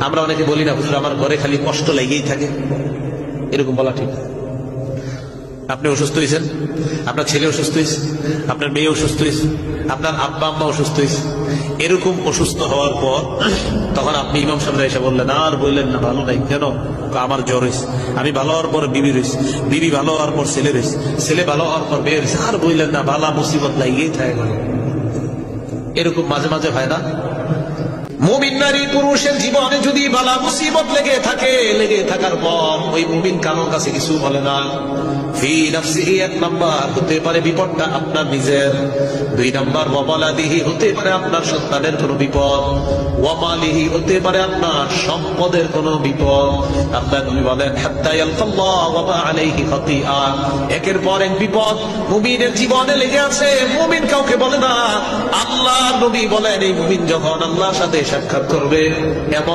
আমরা অনেকে বলি না, হুজুর আমার ঘরে খালি কষ্ট লেগেই থাকে, এরকম বলা ঠিক। আপনি অসুস্থ হয়েছেন, আপনার ছেলে অসুস্থ হয়েছে, আপনার মেয়ে অসুস্থ হয়েছে, আপনার আব্বা আম্মা অসুস্থ হয়েছে, এরকম অসুস্থ হওয়ার পর তখন আপনি ইমাম সাহেব এসে বললেন, আর বললেন না ভালো নাই কেন? আমার জ্বর হয়েছে। আমি ভালো হওয়ার পর বিবি রয়েছে, বিবি ভালো হওয়ার পর ছেলে রয়েছে, ছেলে ভালো হওয়ার পর মেয়ে রয়েছে, আর বললেন না বালা মুসিবত লাগিয়েই থাকে। এরকম মাঝে মাঝে হয় না? মুমিন নারী পুরুষের জীবনে যদি বালা মুসিবত লেগে থাকে, লেগে থাকার পর ওই মুমিন কারোর কাছে কিছু বলে না। ফি নাফসিহি, এক নাম্বার হতে পারে বিপদটা আপনার নিজের, দুই নাম্বার ওয়ালাদিহি হতে পারে আপনার সন্তানের কোনো বিপদ, ওয়ামালিহি হতে পারে আপনার সম্পদের কোনো বিপদ। আপনার নবী বলেন হাত্তা ইয়ালকাল্লাহ ওয়া মা আলাইহি খাতিআ, একের পর এক বিপদ মুমিনের জীবনে লেগে আছে, মুমিন কাউকে বলে না। আল্লাহর নবী বলেন এই মুমিন যখন আল্লাহর সাথে সাক্ষাৎ করবে এমন